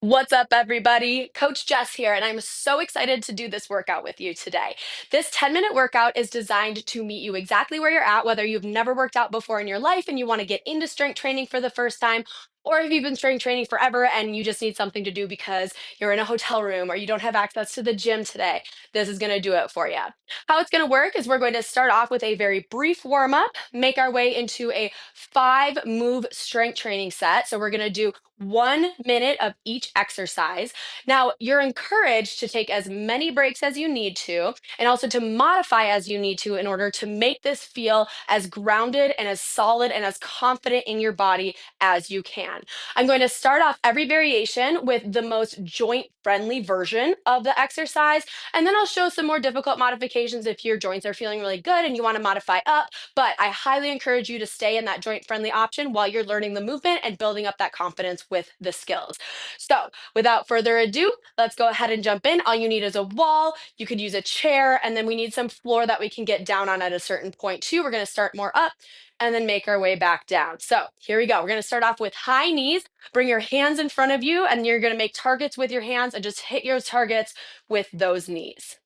What's up, everybody? Coach Jess here, and I'm so excited to do this workout with you today. This 10-minute workout is designed to meet you exactly where you're at, whether you've never worked out before in your life and you want to get into strength training for the first time, or if you've been strength training forever and you just need something to do because you're in a hotel room or you don't have access to the gym today. This is going to do it for you. How it's going to work is we're going to start off with a very brief warm up, make our way into a 5 move strength training set. So we're going to do 1 minute of each exercise. Now, you're encouraged to take as many breaks as you need to, and also to modify as you need to in order to make this feel as grounded and as solid and as confident in your body as you can. I'm going to start off every variation with the most joint friendly version of the exercise, and then I'll show some more difficult modifications if your joints are feeling really good and you want to modify up. But I highly encourage you to stay in that joint friendly option while you're learning the movement and building up that confidence with the skills. So, without further ado, let's go ahead and jump in. All you need is a wall. You could use a chair, and then we need some floor that we can get down on at a certain point, too. We're going to start more up and then make our way back down. So, here we go. We're going to start off with high knees. Bring your hands in front of you, and you're going to make targets with your hands and just hit your targets with those knees.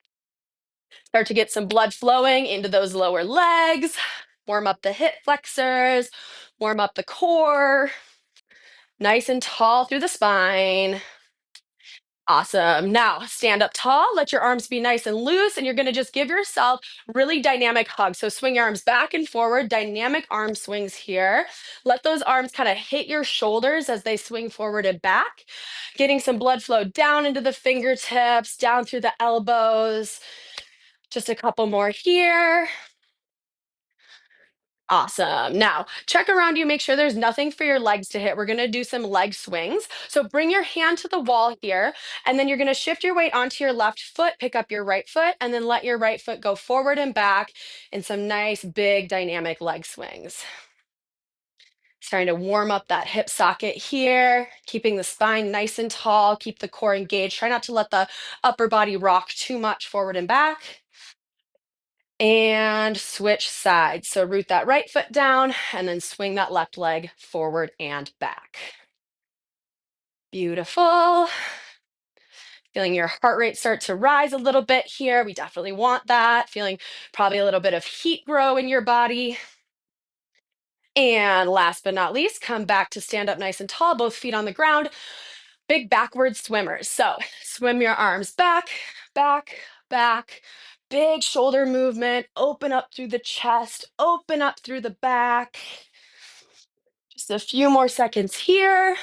Start to get some blood flowing into those lower legs. Warm up the hip flexors, warm up the core, nice and tall through the spine. Awesome. Now stand up tall, let your arms be nice and loose, and you're going to just give yourself really dynamic hugs. So swing your arms back and forward, dynamic arm swings here. Let those arms kind of hit your shoulders as they swing forward and back, getting some blood flow down into the fingertips, down through the elbows. Just a couple more here. Awesome. Now, check around you, make sure there's nothing for your legs to hit. We're going to do some leg swings. So bring your hand to the wall here, and then you're going to shift your weight onto your left foot, pick up your right foot, and then let your right foot go forward and back in some nice, big, dynamic leg swings. Starting to warm up that hip socket here, keeping the spine nice and tall, keep the core engaged. Try not to let the upper body rock too much forward and back. And switch sides. So root that right foot down and then swing that left leg forward and back. Beautiful. Feeling your heart rate start to rise a little bit here. We definitely want that. Feeling probably a little bit of heat grow in your body. And last but not least, come back to stand up nice and tall, both feet on the ground. Big backward swimmers. So swim your arms back, back, back. Big shoulder movement. Open up through the chest, open up through the back. Just a few more seconds here.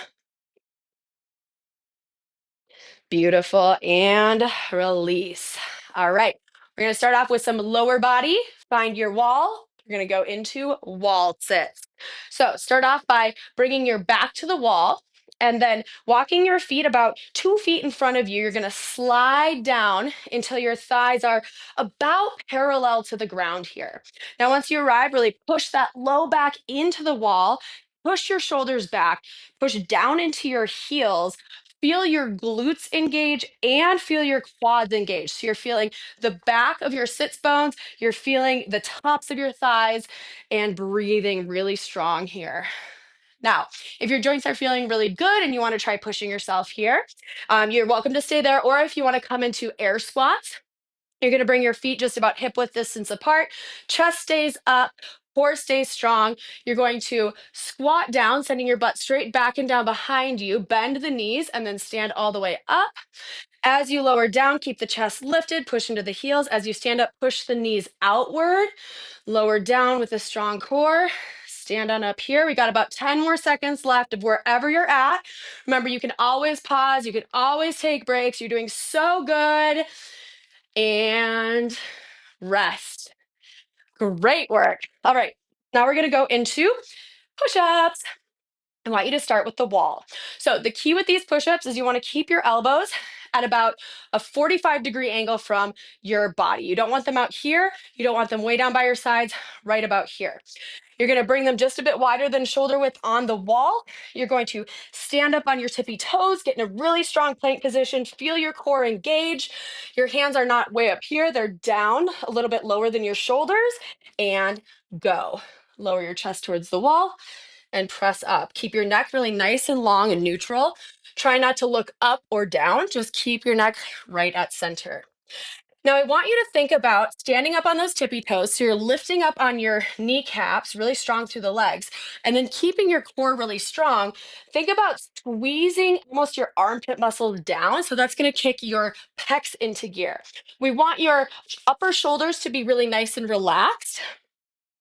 Beautiful. And release. All right. We're going to start off with some lower body. Find your wall. We're going to go into wall sits. So start off by bringing your back to the wall and then walking your feet about 2 feet in front of you. You're going to slide down until your thighs are about parallel to the ground here. Now, once you arrive, really push that low back into the wall. Push your shoulders back, push down into your heels. Feel your glutes engage and feel your quads engage. So you're feeling the back of your sits bones, you're feeling the tops of your thighs, and breathing really strong here. Now, if your joints are feeling really good and you want to try pushing yourself here, you're welcome to stay there. Or if you want to come into air squats, you're going to bring your feet just about hip width distance apart. Chest stays up, core stays strong. You're going to squat down, sending your butt straight back and down behind you. Bend the knees and then stand all the way up. As you lower down, keep the chest lifted, push into the heels. As you stand up, push the knees outward. Lower down with a strong core. Stand on up here. We got about 10 more seconds left of wherever you're at. Remember, you can always pause. You can always take breaks. You're doing so good. And rest. Great work. All right. Now we're going to go into push-ups. I want you to start with the wall. So the key with these push-ups is you want to keep your elbows at about a 45-degree angle from your body. You don't want them out here. You don't want them way down by your sides, right about here. You're going to bring them just a bit wider than shoulder width on the wall. You're going to stand up on your tippy toes, get in a really strong plank position, feel your core engage. Your hands are not way up here, they're down a little bit lower than your shoulders, and go. Lower your chest towards the wall and press up. Keep your neck really nice and long and neutral. Try not to look up or down. Just keep your neck right at center. Now, I want you to think about standing up on those tippy toes. So you're lifting up on your kneecaps, really strong through the legs, and then keeping your core really strong. Think about squeezing almost your armpit muscles down. So that's going to kick your pecs into gear. We want your upper shoulders to be really nice and relaxed.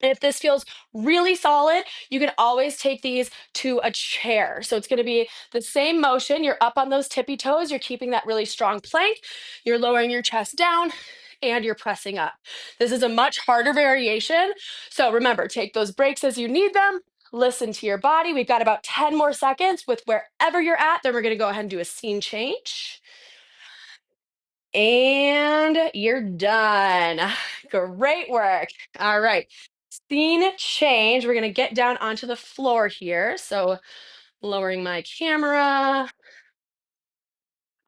If this feels really solid, you can always take these to a chair. So it's going to be the same motion. You're up on those tippy toes. You're keeping that really strong plank. You're lowering your chest down and you're pressing up. This is a much harder variation. So remember, take those breaks as you need them. Listen to your body. We've got about 10 more seconds with wherever you're at. Then we're going to go ahead and do a scene change. And you're done. Great work. All right. Scene change. We're going to get down onto the floor here. So, lowering my camera.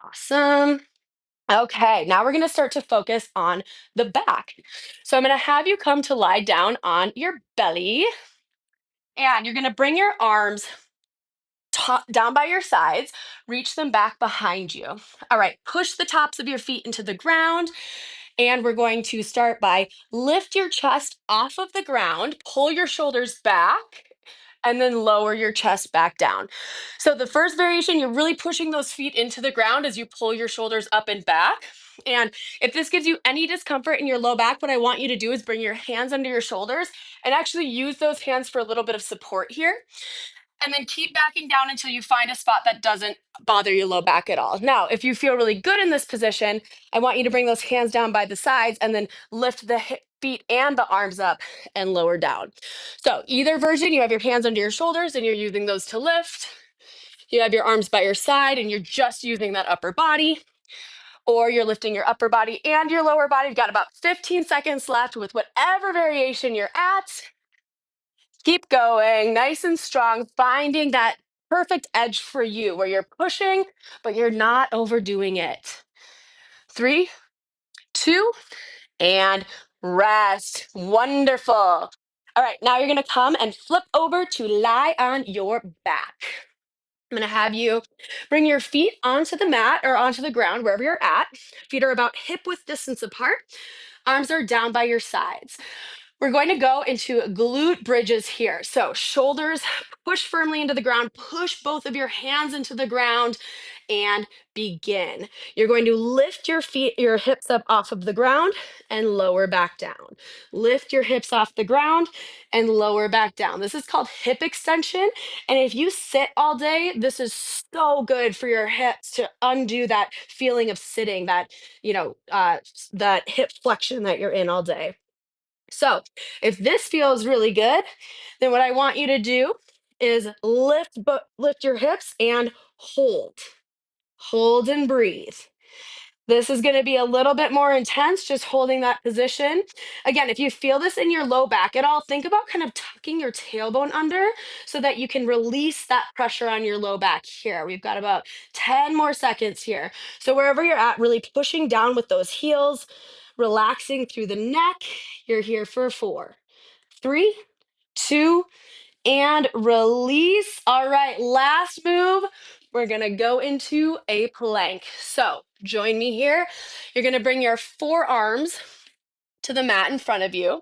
Awesome. Okay. Now we're going to start to focus on the back. So, I'm going to have you come to lie down on your belly. And you're going to bring your arms down by your sides, reach them back behind you. All right. Push the tops of your feet into the ground. And we're going to start by lift your chest off of the ground, pull your shoulders back, and then lower your chest back down. So the first variation, you're really pushing those feet into the ground as you pull your shoulders up and back. And if this gives you any discomfort in your low back, what I want you to do is bring your hands under your shoulders and actually use those hands for a little bit of support here. And then keep backing down until you find a spot that doesn't bother your low back at all. Now, if you feel really good in this position, I want you to bring those hands down by the sides and then lift the feet and the arms up and lower down. So, either version, you have your hands under your shoulders and you're using those to lift. You have your arms by your side and you're just using that upper body, or you're lifting your upper body and your lower body. You've got about 15 seconds left with whatever variation you're at. Keep going, nice and strong, finding that perfect edge for you where you're pushing, but you're not overdoing it. 3, 2, and rest. Wonderful. All right, now you're going to come and flip over to lie on your back. I'm going to have you bring your feet onto the mat or onto the ground, wherever you're at. Feet are about hip width distance apart. Arms are down by your sides. We're going to go into glute bridges here. So shoulders push firmly into the ground, push both of your hands into the ground and begin. You're going to lift your feet, your hips up off of the ground and lower back down. Lift your hips off the ground and lower back down. This is called hip extension. And if you sit all day, this is so good for your hips to undo that feeling of sitting, that, that hip flexion that you're in all day. So, if this feels really good, then what I want you to do is lift your hips and hold. Hold and breathe. This is going to be a little bit more intense, just holding that position. Again, if you feel this in your low back at all, think about kind of tucking your tailbone under so that you can release that pressure on your low back here. We've got about 10 more seconds here. So wherever you're at, really pushing down with those heels, relaxing through the neck. You're here for 4, 3, 2, and release. All right, last move. We're gonna go into a plank. So join me here. You're gonna bring your forearms to the mat in front of you,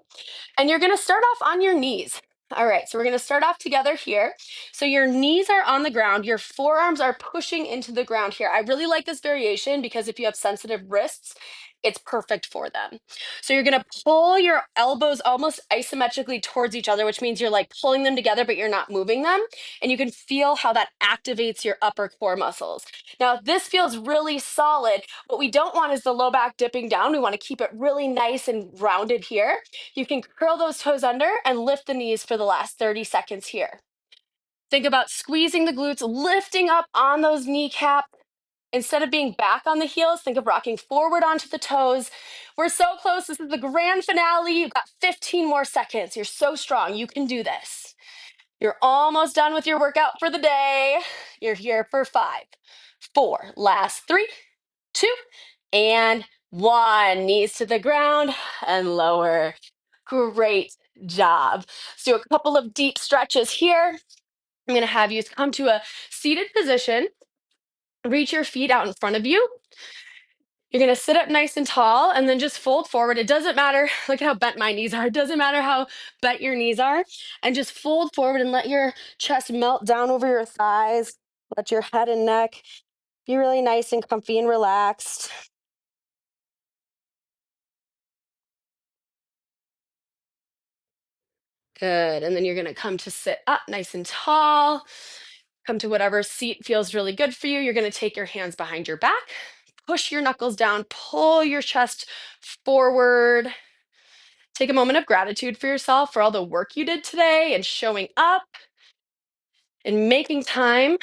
and you're gonna start off on your knees. All right, so we're gonna start off together here. So your knees are on the ground, your forearms are pushing into the ground here. I really like this variation because if you have sensitive wrists, it's perfect for them. So you're gonna pull your elbows almost isometrically towards each other, which means you're like pulling them together, but you're not moving them. And you can feel how that activates your upper core muscles. Now, if this feels really solid, what we don't want is the low back dipping down. We want to keep it really nice and rounded here. You can curl those toes under and lift the knees for the last 30 seconds here. Think about squeezing the glutes, lifting up on those kneecaps. Instead of being back on the heels, think of rocking forward onto the toes. We're so close. This is the grand finale. You've got 15 more seconds. You're so strong. You can do this. You're almost done with your workout for the day. You're here for 5, 4, last 3, 2, and 1. Knees to the ground and lower. Great job. Let's do a couple of deep stretches here. I'm going to have you come to a seated position, reach your feet out in front of you. You're going to sit up nice and tall and then just fold forward. It doesn't matter. Look at how bent my knees are. It doesn't matter how bent your knees are. And just fold forward and let your chest melt down over your thighs. Let your head and neck be really nice and comfy and relaxed. Good. And then you're going to come to sit up nice and tall. Come to whatever seat feels really good for you. You're going to take your hands behind your back, push your knuckles down, pull your chest forward. Take a moment of gratitude for yourself for all the work you did today and showing up and making time.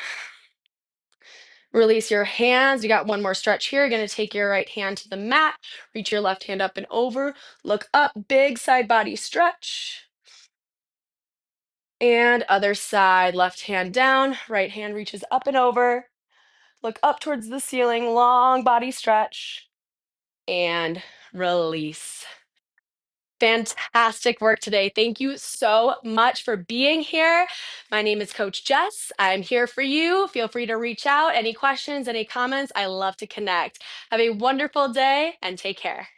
Release your hands. You got one more stretch here. You're going to take your right hand to the mat, reach your left hand up and over, look up, big side body stretch. And other side, left hand down, right hand reaches up and over. Look up towards the ceiling, long body stretch, and release. Fantastic work today. Thank you so much for being here. My name is Coach Jess. I'm here for you. Feel free to reach out. Any questions, any comments? I love to connect. Have a wonderful day and take care.